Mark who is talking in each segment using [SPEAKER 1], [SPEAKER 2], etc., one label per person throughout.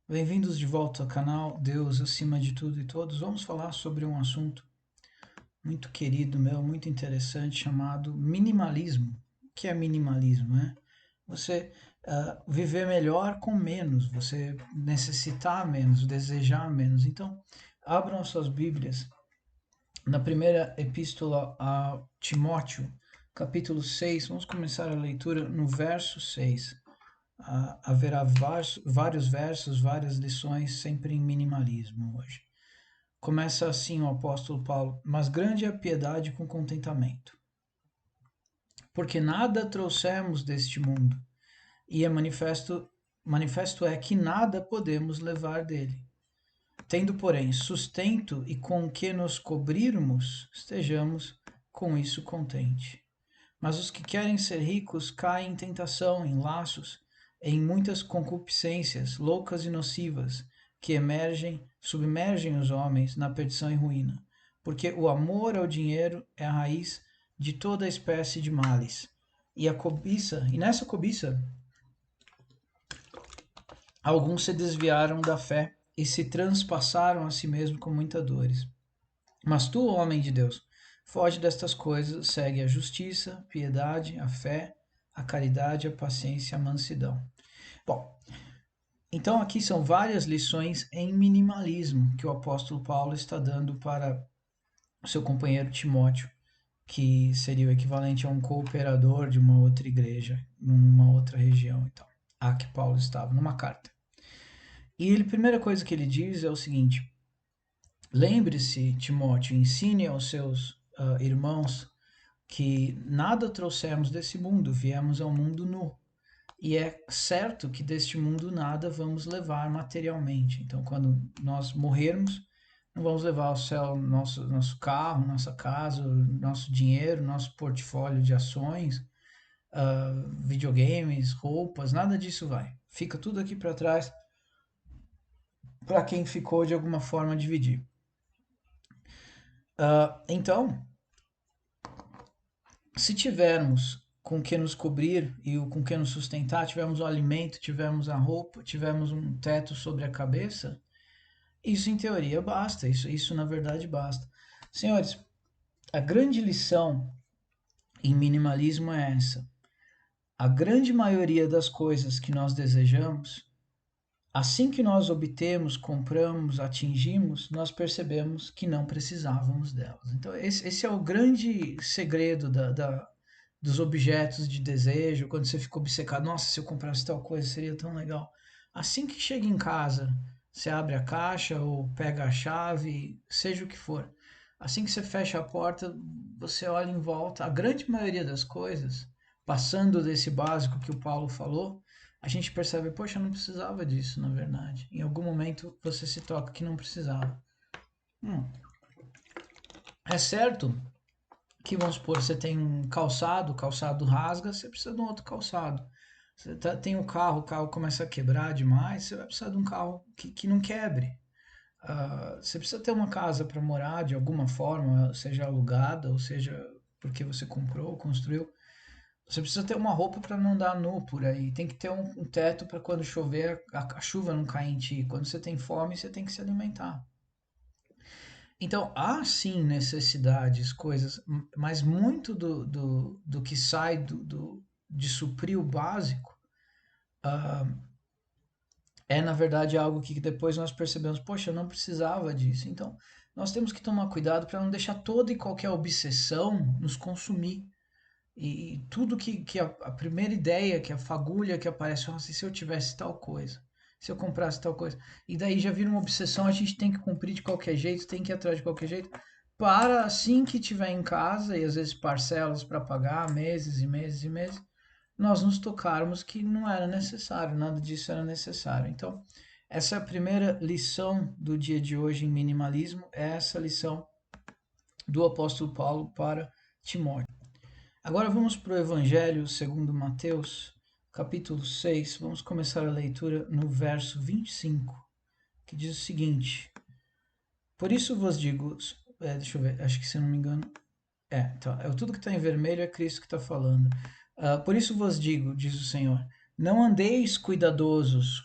[SPEAKER 1] Bem-vindos de volta ao canal Deus acima de tudo e todos. Vamos falar sobre um assunto muito querido meu, muito interessante, chamado minimalismo. O que é minimalismo, né? Você viver melhor com menos, você necessitar menos, desejar menos. Então, abram as suas Bíblias na primeira epístola a Timóteo, capítulo 6. Vamos começar a leitura no verso 6. Haverá vários versos, várias lições, sempre em minimalismo hoje. Começa assim o apóstolo Paulo: Mas grande é a piedade com contentamento, porque nada trouxemos deste mundo, e manifesto é que nada podemos levar dele. Tendo, porém, sustento e com que nos cobrirmos, estejamos com isso contente. Mas os que querem ser ricos caem em tentação, em laços, em muitas concupiscências loucas e nocivas, que submergem os homens na perdição e ruína. Porque o amor ao dinheiro é a raiz de toda espécie de males. E nessa cobiça, alguns se desviaram da fé e se transpassaram a si mesmos com muitas dores. Mas tu, homem de Deus, foge destas coisas, segue a justiça, a piedade, a fé, a caridade, a paciência, a mansidão. Bom, então aqui são várias lições em minimalismo que o apóstolo Paulo está dando para o seu companheiro Timóteo, que seria o equivalente a um cooperador de uma outra igreja, numa outra região e tal. A que Paulo estava, numa carta. E a primeira coisa que ele diz é o seguinte: lembre-se, Timóteo, ensine aos seus irmãos que nada trouxemos desse mundo, viemos ao mundo nu. E é certo que deste mundo nada vamos levar materialmente. Então, quando nós morrermos, não vamos levar ao céu nosso carro, nossa casa, nosso dinheiro, nosso portfólio de ações, videogames, roupas, nada disso vai. Fica tudo aqui para trás para quem ficou de alguma forma dividir. Então, se tivermos com que nos cobrir e com que nos sustentar, tivermos o alimento, tivermos a roupa, tivermos um teto sobre a cabeça, isso em teoria basta, isso na verdade basta. Senhores, a grande lição em minimalismo é essa: a grande maioria das coisas que nós desejamos, assim que nós obtemos, compramos, atingimos, nós percebemos que não precisávamos delas. Então, esse é o grande segredo dos objetos de desejo, quando você fica obcecado, nossa, se eu comprasse tal coisa seria tão legal. Assim que chega em casa, você abre a caixa ou pega a chave, seja o que for. Assim que você fecha a porta, você olha em volta, a grande maioria das coisas, passando desse básico que o Paulo falou, a gente percebe, poxa, eu não precisava disso, na verdade. Em algum momento você se toca que não precisava. É certo que, vamos supor, você tem um calçado, o calçado rasga, você precisa de um outro calçado. Você tem o carro começa a quebrar demais, você vai precisar de um carro que não quebre. Você precisa ter uma casa para morar de alguma forma, seja alugada, ou seja porque você comprou, construiu. Você precisa ter uma roupa para não andar nu por aí. Tem que ter um teto para quando chover a chuva não cair em ti. Quando você tem fome, você tem que se alimentar. Então, há sim necessidades, coisas, mas muito do que sai de suprir o básico é, na verdade, algo que depois nós percebemos, poxa, eu não precisava disso. Então, nós temos que tomar cuidado para não deixar toda e qualquer obsessão nos consumir. E tudo que a primeira ideia, que a fagulha que aparece, nossa, e se eu tivesse tal coisa? Se eu comprasse tal coisa? E daí já vira uma obsessão, a gente tem que cumprir de qualquer jeito, tem que ir atrás de qualquer jeito, para assim que tiver em casa, e às vezes parcelas para pagar, meses e meses e meses, nós nos tocarmos que não era necessário, nada disso era necessário. Então, essa é a primeira lição do dia de hoje em minimalismo, é essa lição do apóstolo Paulo para Timóteo. Agora vamos para o Evangelho segundo Mateus, capítulo 6. Vamos começar a leitura no verso 25, que diz o seguinte: Por isso vos digo, deixa eu ver, acho que se eu não me engano, tá, tudo que está em vermelho é Cristo que está falando. Por isso vos digo, diz o Senhor, não andeis cuidadosos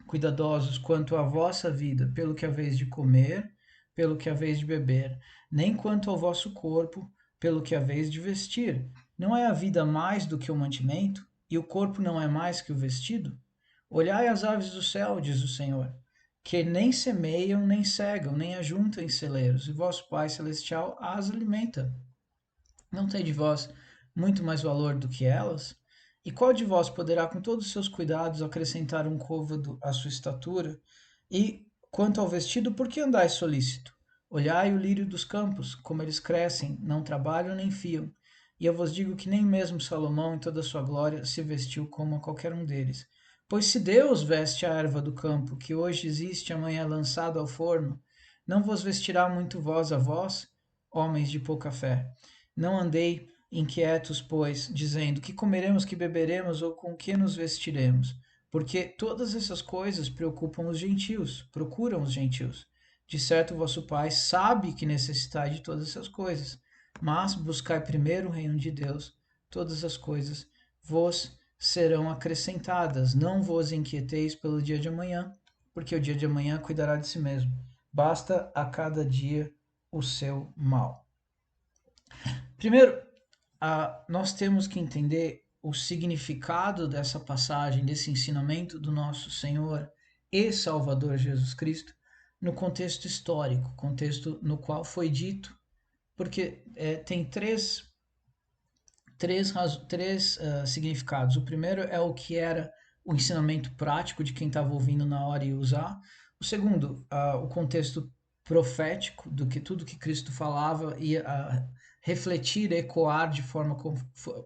[SPEAKER 1] cuidadosos quanto à vossa vida, pelo que haveis de comer, pelo que haveis de beber, nem quanto ao vosso corpo, pelo que haveis de vestir. Não é a vida mais do que o mantimento, e o corpo não é mais que o vestido? Olhai as aves do céu, diz o Senhor, que nem semeiam, nem cegam, nem ajuntam em celeiros, e vosso Pai Celestial as alimenta. Não tem de vós muito mais valor do que elas? E qual de vós poderá, com todos os seus cuidados, acrescentar um côvado à sua estatura? E quanto ao vestido, por que andais solícito? Olhai o lírio dos campos, como eles crescem, não trabalham nem fiam. E eu vos digo que nem mesmo Salomão, em toda a sua glória, se vestiu como a qualquer um deles. Pois se Deus veste a erva do campo, que hoje existe, amanhã é lançado ao forno, não vos vestirá muito vós, homens de pouca fé? Não andei inquietos, pois, dizendo: que comeremos, que beberemos ou com que nos vestiremos? Porque todas essas coisas preocupam os gentios, procuram os gentios. De certo, vosso Pai sabe que necessitai de todas essas coisas. Mas buscai primeiro o reino de Deus, todas as coisas vos serão acrescentadas. Não vos inquieteis pelo dia de amanhã, porque o dia de amanhã cuidará de si mesmo. Basta a cada dia o seu mal. Primeiro, nós temos que entender o significado dessa passagem, desse ensinamento do nosso Senhor e Salvador Jesus Cristo, no contexto histórico, contexto no qual foi dito, porque tem três significados. O primeiro é o que era o ensinamento prático de quem estava ouvindo na hora e usar. O segundo, o contexto profético do que tudo que Cristo falava ia refletir, ecoar de forma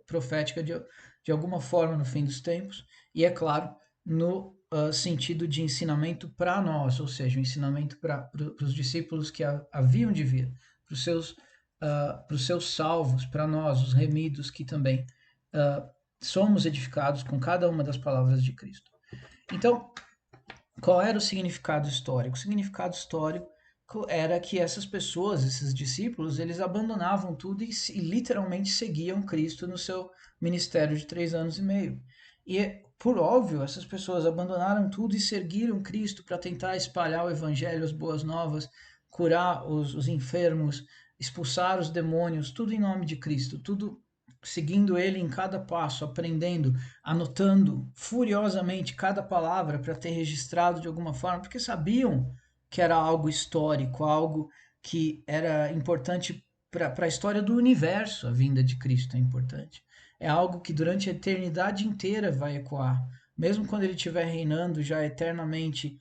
[SPEAKER 1] profética de alguma forma no fim dos tempos. E, é claro, no sentido de ensinamento para nós, ou seja, o ensinamento para os discípulos que haviam de vir, para os seus salvos, para nós, os remidos, que também somos edificados com cada uma das palavras de Cristo. Então, qual era o significado histórico? O significado histórico era que essas pessoas, esses discípulos, eles abandonavam tudo e literalmente seguiam Cristo no seu ministério de 3 anos e meio. E, por óbvio, essas pessoas abandonaram tudo e seguiram Cristo para tentar espalhar o evangelho, as boas novas, curar os enfermos, expulsar os demônios, tudo em nome de Cristo, tudo seguindo ele em cada passo, aprendendo, anotando furiosamente cada palavra para ter registrado de alguma forma, porque sabiam que era algo histórico, algo que era importante para a história do universo. A vinda de Cristo é importante. É algo que durante a eternidade inteira vai ecoar. Mesmo quando ele estiver reinando já eternamente,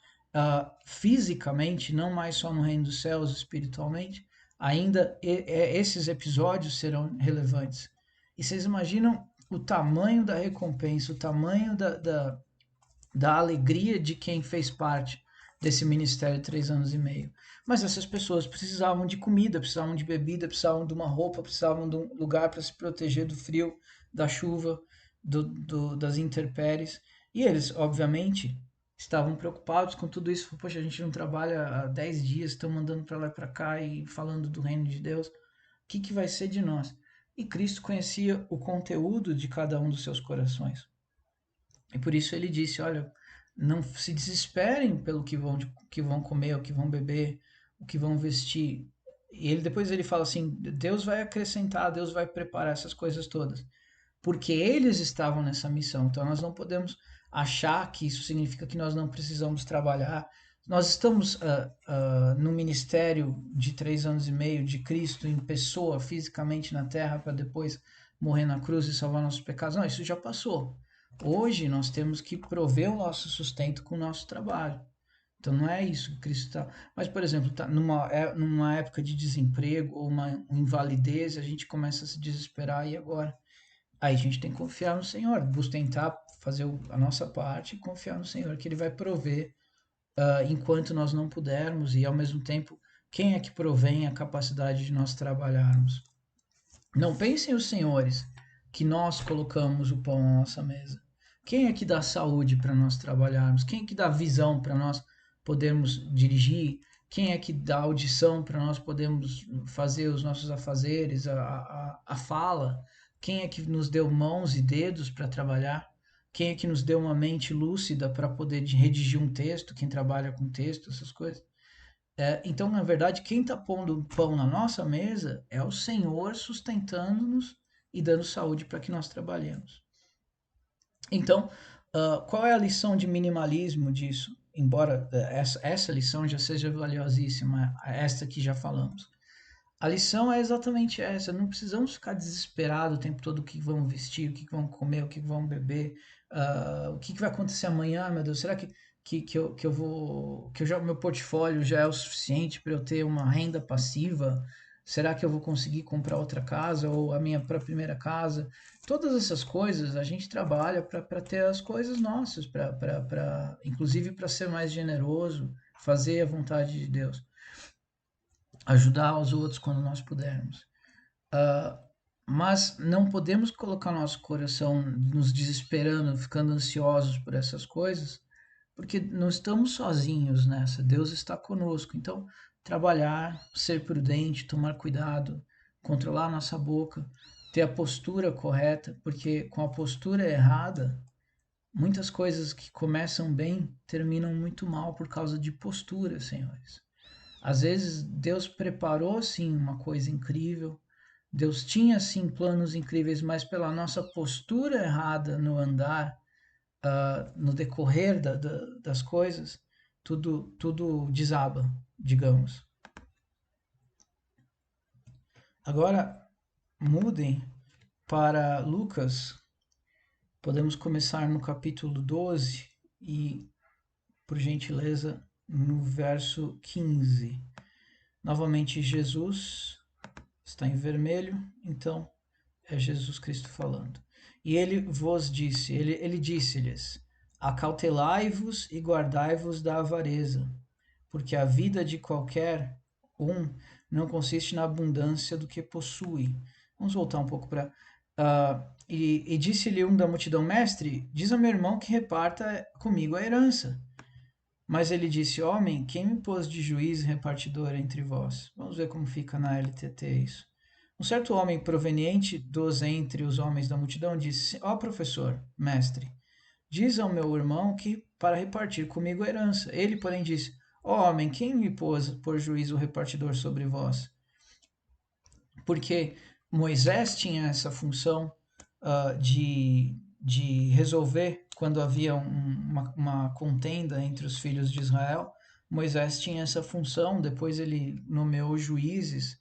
[SPEAKER 1] fisicamente, não mais só no reino dos céus, espiritualmente, ainda esses episódios serão relevantes. E vocês imaginam o tamanho da recompensa, o tamanho da alegria de quem fez parte desse ministério de 3 anos e meio. Mas essas pessoas precisavam de comida, precisavam de bebida, precisavam de uma roupa, precisavam de um lugar para se proteger do frio, da chuva, das intempéries. E eles, obviamente, estavam preocupados com tudo isso. Poxa, a gente não trabalha há 10 dias, estão mandando para lá e para cá e falando do reino de Deus. O que vai ser de nós? E Cristo conhecia o conteúdo de cada um dos seus corações. E por isso ele disse: olha, não se desesperem pelo que vão comer, o que vão beber, o que vão vestir. E depois ele fala assim: Deus vai acrescentar, Deus vai preparar essas coisas todas. Porque eles estavam nessa missão. Então nós não podemos achar que isso significa que nós não precisamos trabalhar. Nós estamos no ministério de 3 anos e meio de Cristo em pessoa, fisicamente na terra, para depois morrer na cruz e salvar nossos pecados. Não, isso já passou. Hoje nós temos que prover o nosso sustento com o nosso trabalho. Então não é isso que Cristo está. Mas, por exemplo, tá numa época de desemprego ou uma invalidez, a gente começa a se desesperar. E agora? Aí a gente tem que confiar no Senhor, tentar fazer a nossa parte e confiar no Senhor, que Ele vai prover enquanto nós não pudermos, e ao mesmo tempo, quem é que provém a capacidade de nós trabalharmos? Não pensem os senhores que nós colocamos o pão na nossa mesa. Quem é que dá saúde para nós trabalharmos? Quem é que dá visão para nós podermos dirigir? Quem é que dá audição para nós podermos fazer os nossos afazeres, a fala? Quem é que nos deu mãos e dedos para trabalhar? Quem é que nos deu uma mente lúcida para poder redigir um texto? Quem trabalha com texto, essas coisas. Então, na verdade, quem está pondo pão na nossa mesa é o Senhor sustentando-nos e dando saúde para que nós trabalhemos. Então, qual é a lição de minimalismo disso? Embora essa lição já seja valiosíssima, esta que já falamos. A lição é exatamente essa. Não precisamos ficar desesperados o tempo todo o que vamos vestir, o que vamos comer, o que vamos beber, o que vai acontecer amanhã, meu Deus. Será que eu vou. Que o meu portfólio já é o suficiente para eu ter uma renda passiva? Será que eu vou conseguir comprar outra casa ou a minha primeira casa? Todas essas coisas a gente trabalha para ter as coisas nossas, inclusive para ser mais generoso, fazer a vontade de Deus, ajudar os outros quando nós pudermos. Mas não podemos colocar nosso coração nos desesperando, ficando ansiosos por essas coisas, porque não estamos sozinhos nessa. Deus está conosco. Então, trabalhar, ser prudente, tomar cuidado, controlar nossa boca, ter a postura correta, porque com a postura errada, muitas coisas que começam bem terminam muito mal por causa de postura, senhores. Às vezes Deus preparou sim uma coisa incrível, Deus tinha sim planos incríveis, mas pela nossa postura errada no andar, no decorrer das coisas, tudo desaba, digamos. Agora mudem para Lucas, podemos começar no capítulo 12 e, por gentileza, no verso 15. Novamente, Jesus está em vermelho, então é Jesus Cristo falando. E ele vos disse, ele disse-lhes, acautelai-vos e guardai-vos da avareza, porque a vida de qualquer um não consiste na abundância do que possui. Vamos voltar um pouco para... e disse-lhe um da multidão, mestre, diz a meu irmão que reparta comigo a herança. Mas ele disse, homem, quem me pôs de juiz e repartidor entre vós? Vamos ver como fica na LTT isso. Um certo homem proveniente dos entre os homens da multidão disse, ó professor, mestre, diz ao meu irmão que para repartir comigo a herança. Ele, porém, disse, ó homem, quem me pôs por juiz o repartidor sobre vós? Porque Moisés tinha essa função de resolver quando havia uma contenda entre os filhos de Israel. Moisés tinha essa função, depois ele nomeou juízes,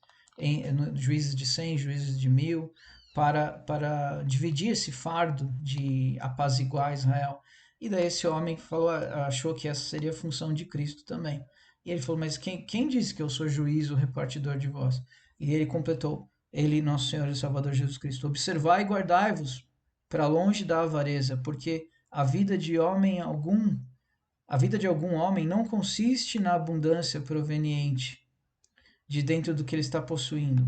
[SPEAKER 1] juízes de 100, juízes de 1000, para dividir esse fardo de apaziguar Israel. E daí esse homem falou, achou que essa seria a função de Cristo também. E ele falou, mas quem disse que eu sou juiz, o repartidor de vós? E ele completou, ele, nosso Senhor e Salvador Jesus Cristo, observai e guardai-vos para longe da avareza, porque a vida de algum homem não consiste na abundância proveniente de dentro do que ele está possuindo.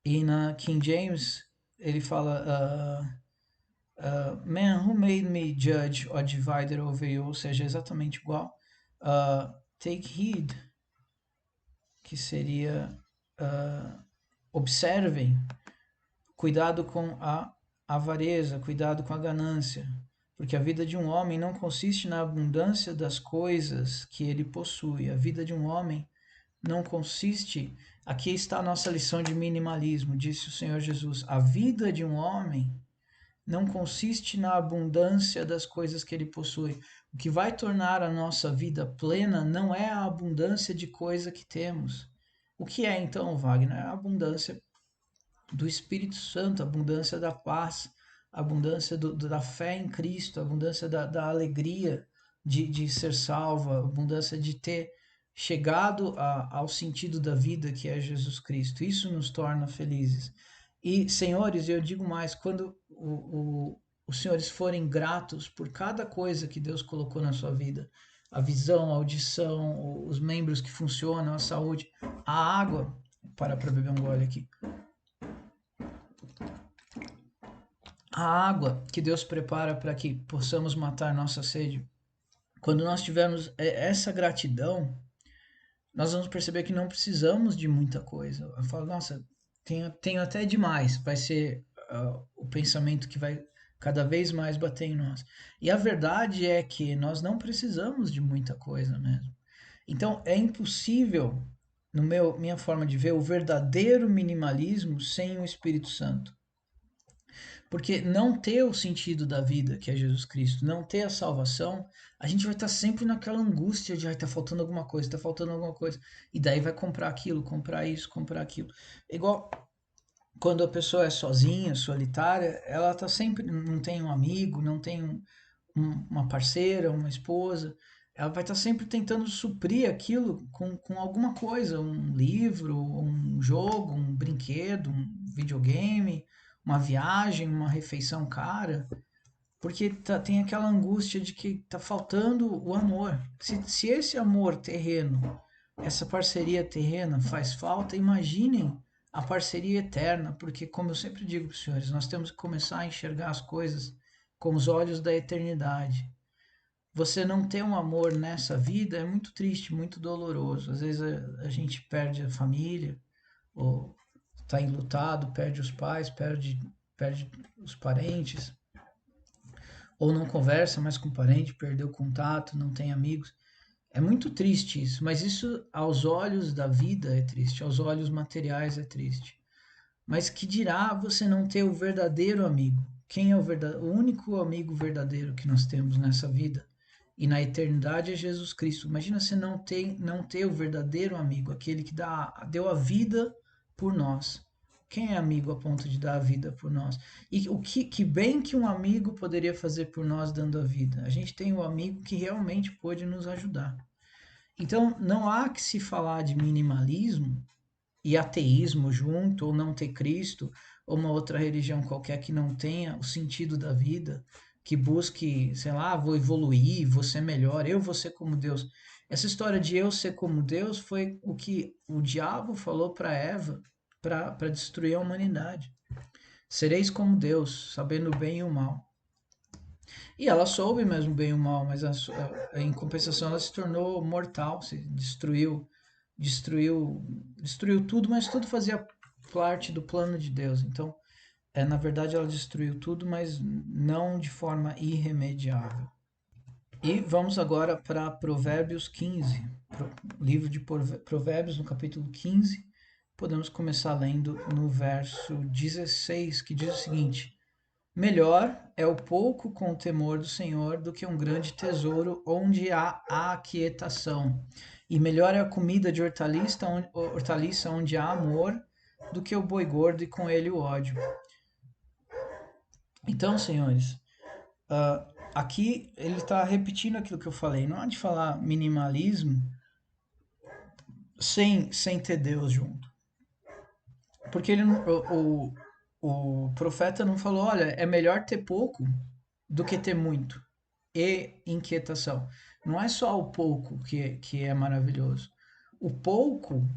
[SPEAKER 1] E na King James ele fala man, who made me judge or divider over you, ou seja, exatamente igual. Take heed, que seria observem, cuidado com a avareza, cuidado com a ganância, porque a vida de um homem não consiste na abundância das coisas que ele possui. A vida de um homem não consiste... Aqui está a nossa lição de minimalismo, disse o Senhor Jesus. A vida de um homem não consiste na abundância das coisas que ele possui. O que vai tornar a nossa vida plena não é a abundância de coisa que temos. O que é então, Wagner? É a abundância do Espírito Santo, a abundância da paz, a abundância da fé em Cristo, a abundância da alegria de ser salvo, a abundância de ter chegado ao sentido da vida que é Jesus Cristo. Isso nos torna felizes. E, senhores, eu digo mais, quando os senhores forem gratos por cada coisa que Deus colocou na sua vida, a visão, a audição, os membros que funcionam, a saúde, a água, para beber um gole aqui, a água que Deus prepara para que possamos matar nossa sede. Quando nós tivermos essa gratidão, nós vamos perceber que não precisamos de muita coisa. Eu falo, nossa, tenho até demais. Vai ser o pensamento que vai cada vez mais bater em nós. E a verdade é que nós não precisamos de muita coisa mesmo. Então é impossível, no minha forma de ver, o verdadeiro minimalismo sem o Espírito Santo. Porque não ter o sentido da vida, que é Jesus Cristo, não ter a salvação, a gente vai estar sempre naquela angústia de, ai, tá faltando alguma coisa, tá faltando alguma coisa. E daí vai comprar aquilo, comprar isso, comprar aquilo. Igual quando a pessoa é sozinha, solitária, ela tá sempre, não tem um amigo, não tem uma parceira, uma esposa, ela vai estar sempre tentando suprir aquilo com alguma coisa, um livro, um jogo, um brinquedo, um videogame, uma viagem, uma refeição cara, porque tem aquela angústia de que tá faltando o amor. Se esse amor terreno, essa parceria terrena faz falta, imaginem a parceria eterna, porque, como eu sempre digo para os senhores, nós temos que começar a enxergar as coisas com os olhos da eternidade. Você não ter um amor nessa vida é muito triste, muito doloroso. Às vezes a gente perde a família, ou está enlutado, perde os pais, perde os parentes, ou não conversa mais com o parente, perdeu contato, não tem amigos. É muito triste isso, mas isso aos olhos da vida é triste, aos olhos materiais é triste. Mas que dirá você não ter o verdadeiro amigo? Quem é o único amigo verdadeiro que nós temos nessa vida? E na eternidade é Jesus Cristo. Imagina você não ter o verdadeiro amigo, aquele que deu a vida por nós. Quem é amigo a ponto de dar a vida por nós? E o que bem que um amigo poderia fazer por nós dando a vida? A gente tem um amigo que realmente pode nos ajudar. Então, não há que se falar de minimalismo e ateísmo junto, ou não ter Cristo, ou uma outra religião qualquer que não tenha o sentido da vida, que busque, sei lá, vou evoluir, vou ser melhor, eu vou ser como Deus. Essa história de eu ser como Deus foi o que o diabo falou para Eva para destruir a humanidade. Sereis como Deus, sabendo o bem e o mal. E ela soube mesmo bem e o mal, mas em compensação ela se tornou mortal, se destruiu tudo, mas tudo fazia parte do plano de Deus. Então, na verdade, ela destruiu tudo, mas não de forma irremediável. E vamos agora para Provérbios 15, livro de Provérbios, no capítulo 15. Podemos começar lendo no verso 16, que diz o seguinte: melhor é o pouco com o temor do Senhor do que um grande tesouro onde há aquietação. E melhor é a comida de hortaliça onde há amor do que o boi gordo e com ele o ódio. Então, senhores, aqui ele está repetindo aquilo que eu falei. Não há de falar minimalismo sem ter Deus junto. Porque o profeta não falou, olha, é melhor ter pouco do que ter muito. E inquietação. Não é só o pouco que é maravilhoso. O pouco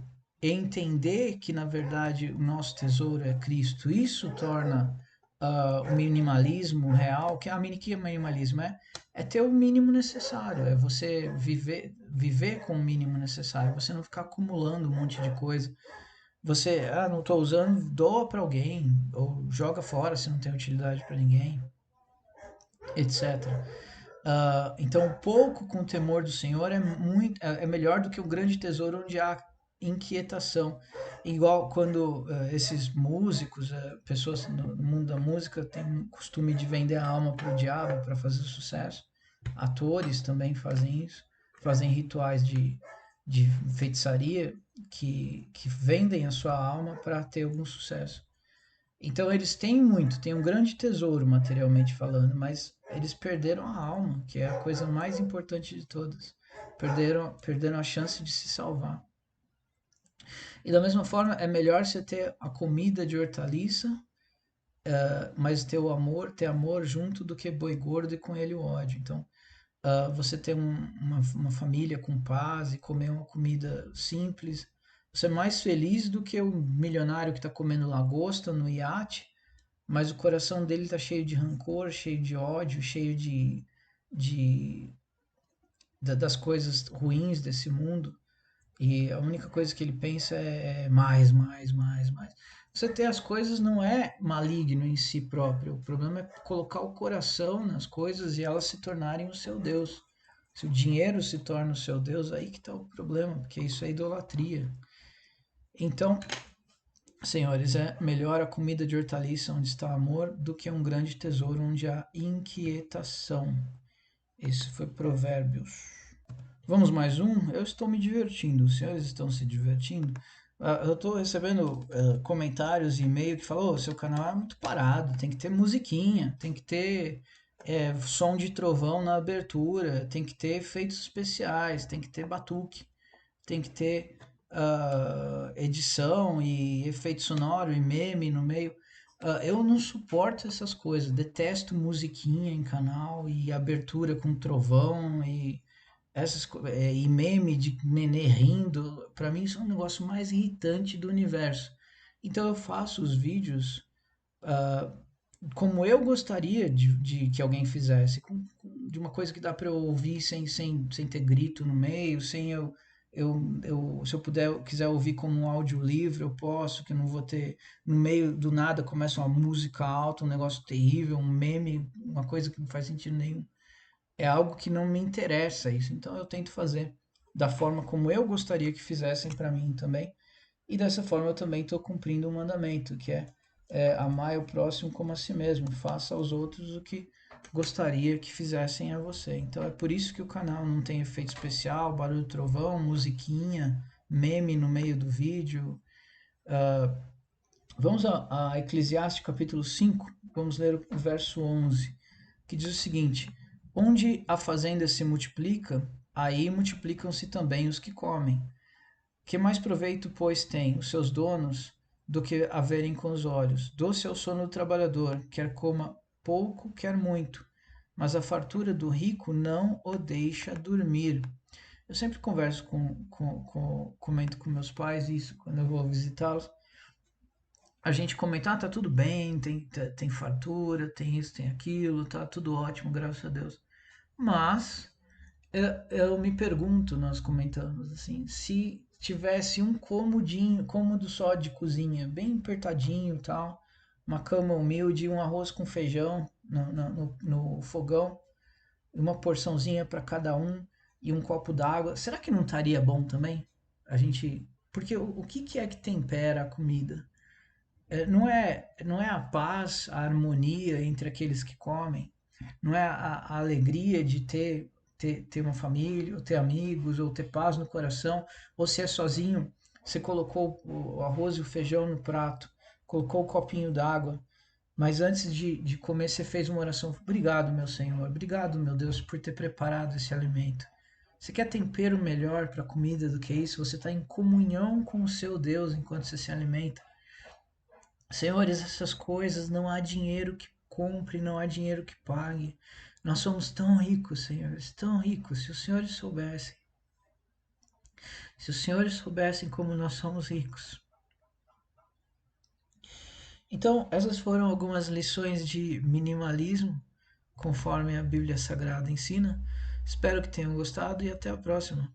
[SPEAKER 1] é entender que, na verdade, o nosso tesouro é Cristo. Isso torna o minimalismo real. Que é minimalismo? É ter o mínimo necessário. É você viver com o mínimo necessário. Você não ficar acumulando um monte de coisa. Você, não estou usando, doa para alguém. Ou joga fora se não tem utilidade para ninguém, etc. Então, pouco com o temor do Senhor é melhor do que o grande tesouro onde há inquietação. Igual quando esses músicos, pessoas no mundo da música, têm o costume de vender a alma para o diabo para fazer sucesso. Atores também fazem isso, fazem rituais de feitiçaria que vendem a sua alma para ter algum sucesso. Então eles têm um grande tesouro materialmente falando, mas eles perderam a alma, que é a coisa mais importante de todas. Perderam a chance de se salvar. E da mesma forma, é melhor você ter a comida de hortaliça, mas ter amor junto do que boi gordo e com ele o ódio. Então, você ter uma família com paz e comer uma comida simples, você é mais feliz do que o milionário que está comendo lagosta no iate, mas o coração dele está cheio de rancor, cheio de ódio, cheio de das coisas ruins desse mundo. E a única coisa que ele pensa é mais, mais, mais, mais. Você ter as coisas não é maligno em si próprio. O problema é colocar o coração nas coisas e elas se tornarem o seu Deus. Se o dinheiro se torna o seu Deus, aí que está o problema, porque isso é idolatria. Então, senhores, é melhor a comida de hortaliça onde está amor do que um grande tesouro onde há inquietação. Esse foi Provérbios. Vamos mais um? Eu estou me divertindo. Os senhores estão se divertindo? Eu estou recebendo comentários e e-mail que falam: "Ô, seu canal é muito parado, tem que ter musiquinha, tem que ter som de trovão na abertura, tem que ter efeitos especiais, tem que ter batuque, tem que ter edição e efeito sonoro e meme no meio." Eu não suporto essas coisas, detesto musiquinha em canal e abertura com trovão e meme de nenê rindo. Pra mim isso é um negócio mais irritante do universo. Então eu faço os vídeos como eu gostaria de que alguém fizesse, de uma coisa que dá para eu ouvir sem ter grito no meio, sem se eu quiser ouvir como um áudio livre, eu posso, que eu não vou ter, no meio do nada começa uma música alta, um negócio terrível, um meme, uma coisa que não faz sentido nenhum. É algo que não me interessa isso, então eu tento fazer da forma como eu gostaria que fizessem para mim também, e dessa forma eu também estou cumprindo um mandamento, que é amar o próximo como a si mesmo, faça aos outros o que gostaria que fizessem a você. Então é por isso que o canal não tem efeito especial, barulho do trovão, musiquinha, meme no meio do vídeo. Vamos a Eclesiastes capítulo 5, vamos ler o verso 11, que diz o seguinte: onde a fazenda se multiplica, aí multiplicam-se também os que comem. Que mais proveito, pois, têm os seus donos do que a verem com os olhos? Doce é o sono do trabalhador, quer coma pouco, quer muito, mas a fartura do rico não o deixa dormir. Eu sempre converso comento com meus pais isso quando eu vou visitá-los. A gente comenta, tá tudo bem, tem fartura, tem isso, tem aquilo, tá tudo ótimo, graças a Deus. Mas eu me pergunto, nós comentamos assim, se tivesse um cômodo só de cozinha, bem apertadinho e tal, uma cama humilde, um arroz com feijão no fogão, uma porçãozinha para cada um e um copo d'água, será que não estaria bom também? A gente, porque o que é que tempera a comida? Não é a paz, a harmonia entre aqueles que comem, não é a alegria de ter uma família, ou ter amigos, ou ter paz no coração, ou se é sozinho, você colocou o arroz e o feijão no prato, colocou o copinho d'água, mas antes de comer você fez uma oração: obrigado, meu Senhor, obrigado, meu Deus, por ter preparado esse alimento. Você quer tempero melhor para a comida do que isso? Você está em comunhão com o seu Deus enquanto você se alimenta. Senhores, essas coisas não há dinheiro que compre, não há dinheiro que pague. Nós somos tão ricos, senhores, tão ricos. Se os senhores soubessem como nós somos ricos. Então, essas foram algumas lições de minimalismo, conforme a Bíblia Sagrada ensina. Espero que tenham gostado e até a próxima.